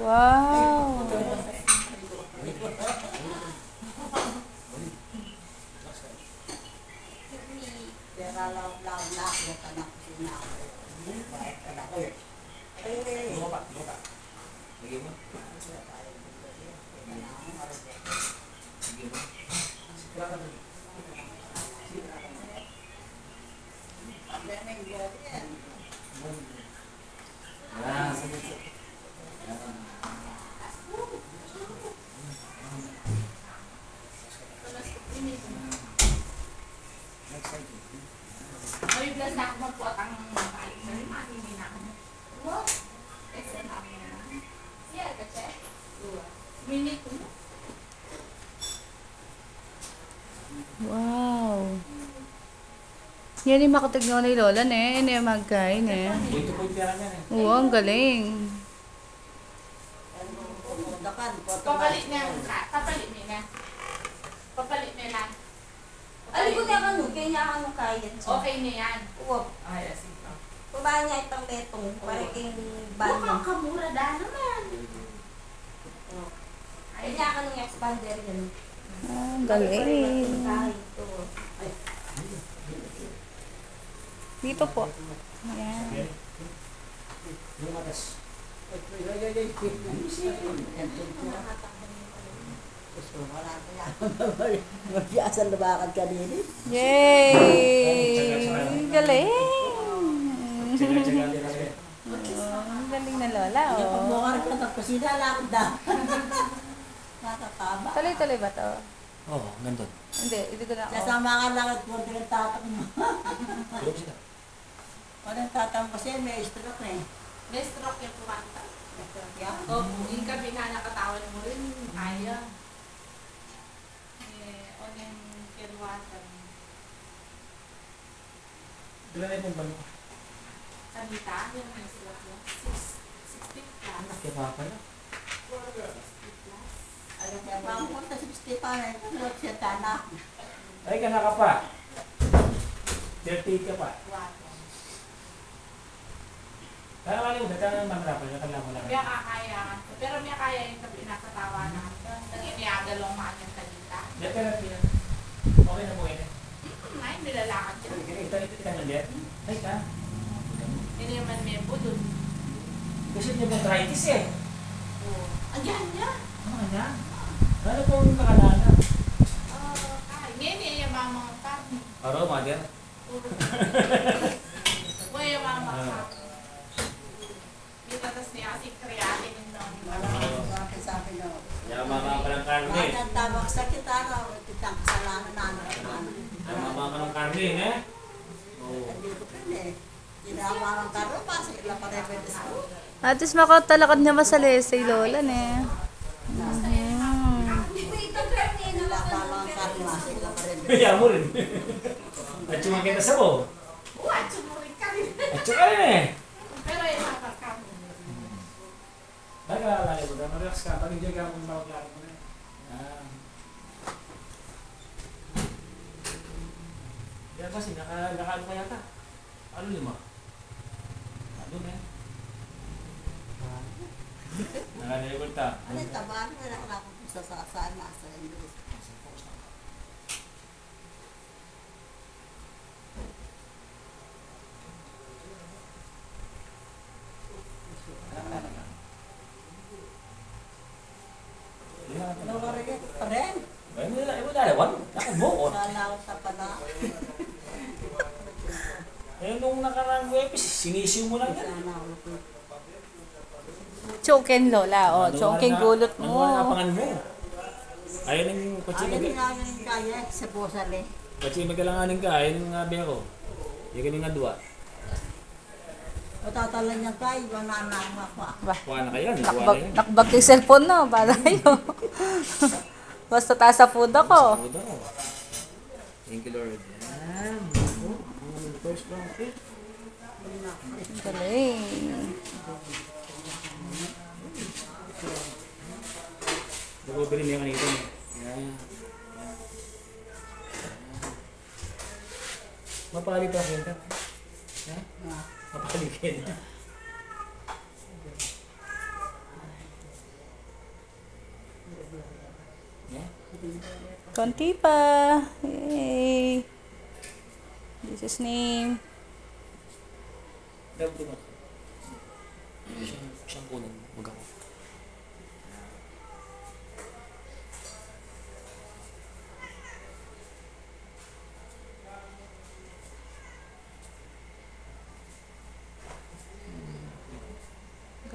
Wow. Wow. Yan yung makatignan ni Lola ne. Yan yung magkain eh. Oo, ang galing. Papalit na yung papalit na. Papalit na lang. Alam ko na ano, kaya niya ano kaya. Okay na yan. Uwap. Ay, sige. Pabahan niya itong letong, parang band. Mukhang kamura da naman. Kaya niya anong expander yun. Ah, ang galing. Dito po. Ayan. Mabiyasan lumakad ka din. Yay! Galing! Ang galing na Lola, oh. Pagmukar ka ng kusina, lakad na. Nakakaba. Tuloy-tuloy ba to? Oo, ganun. Hindi, hindi ko na ako. Kasama ka lang at kung din tatak mo. Tulog sila. Walang tatak kasi may stroke eh. May stroke yung kumanta. Yeah. O, yung gabi na nakatawan mo rin, kaya. O yung kirwatan. Ilan na yung balo? Kanita, yung may stroke yun. 60 plus. Kaya pa pala. 60 plus. Alam niya, mamunta si Stefan, ano siya tanak. Ay, ka na ka pa. 38 ka pa. Kaya kali mo, data mamarapan niya, kailangan mo lang. May kakaya. Pero may kaya yung sabi nakatawa na. Nanginiagalong maan yung kanita. Data na pina. Okay na po yun eh. Ay, nilalakad siya. Ito ng jet. Ay ka. Hindi naman may budod. Kasi niya bronchitis eh. Oo. Andiyan niya. Ano na? Ano pong nakalala? Ngayon yung mga parang. Aro, mother. Uy, yung mga parang. May tatas niya kasi kreatin yung noon. Sabi na, Yung mama palang karne. bakit tawag sa kita, kitang kasalanan na ano. Yung mama palang karne eh. Oo. Hindi ko pwede eh. Ginawa ng karo, pasok ila pa rin pwede sa At least makatalakad niya masali si Lola ne. Wala pa mga karo, pasok ila pa rin. Kaya mo rin. At yung mga kita sa mo. What? Sumulit ka rin. At yung ka rin eh. Pero yung mga parang. Baga, lalaki mo. Relax ka. Pag hindi ka mong mawaglarin mo na eh. Yan. Yan kasi, nakaano ka yata. Ano lima? Ano na eh. Nakalimutan ta. Ano yung tabahan mo na ako sa saan nasa English. Ano ka rin? Paren? Ay, mo dalawan. Nakabukot. Nalawat sa pala. Eh, nung nakarang webis, sinisiw mo lang yan. Sana ako po. Choken Lola, oh. Choken gulot Ano mo. ang apangan mo? Ayun yung kutsi Ayun nga yung kaya sa Bosale. Kutsi magalanganin ka. Ayun yung ngabi ako. Yung kaning nga dua. O tatalan niya tayo, wala na ang makwa. Kuha na kayo. Kuha na yan. Nakbag yung cellphone no, para yun. Basta taas sa food ako. Saludo. Thank you, Lord. Yan. First round pick. Galing. Nagubili niya kanito. Yan. Mapali pa rin ka. Ha? Mapali ka na. konti pa. Yay! This is name. Dapat mo. Siyang kunan. Wag ako.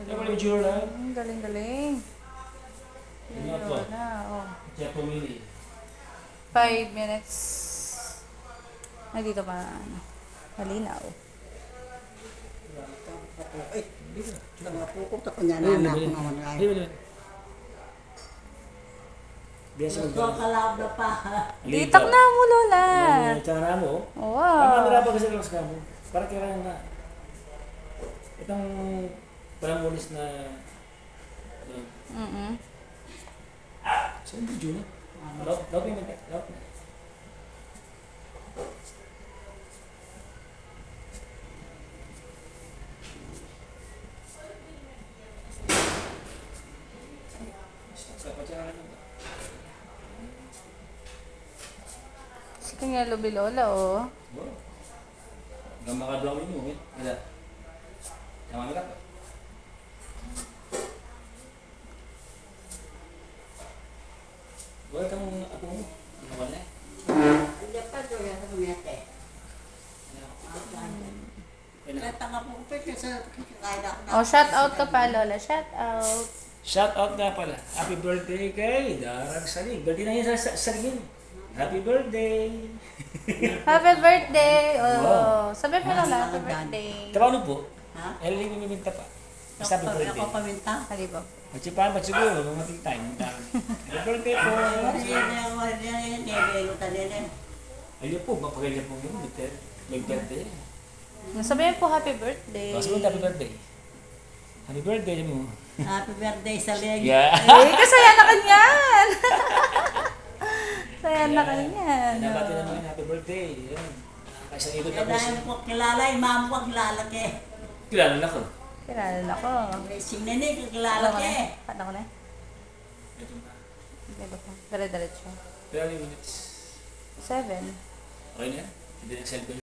Ano yung jura lang? Galing-galing. Ano po? Na, oh. Kaya pumili. 5 minutes. Ay, dito pa, ano, malinaw. Eh, nakapukot ako niya na anak ko naman ay. Biasa Gusto ka lang na pa. Titak na mo, Lola. Tsara mo. Wow. Ano ba kasi lang sa kamo? Para kailangan na. Itong palamulis na saan video na? Love yung mag- love na. Si kanya Lobi Lola, oh. Hanggang makadrawin mo, eh. Wala. Tama ka? Wala kang ako mo. Wala. Hindi pa doon yan sa kumiyate. Kaya tanga po pa kasi kaya ako na. Oh, shout out ka pa, Lola. Shout out. Shout out nga pala. Happy birthday kay Darang Salig. Birthday na yun sa Saligin. Happy birthday! Happy birthday! Oh, Wow. sabi mo Lola, happy birthday. Tawa po? Ha? Eli mimiminta pa. Basta happy birthday. Ako paminta. Halibag. Magsipahan ba siguro? Mamatay time. Happy birthday po! Ayun po, mapagalitan po yun. May birthday. Sabihin po happy birthday. Kasi mo happy birthday. Happy birthday mo. Happy birthday sa leg. Yeah. Eh, kasaya na kanyan! Saya na kanyan. Nabati naman happy birthday. Yan. Nakakaisang ikot Kaya tapos. dahil ko kilala, yung mama ko kilala ke. Kilala na ko. Kilala na ko. Racing na niya, kilala ke. Paano ko na? Ito na. Diba ko? Dire-diretso. Pero ano yung minutes? 7. Okay na yan? Hindi na cellphone.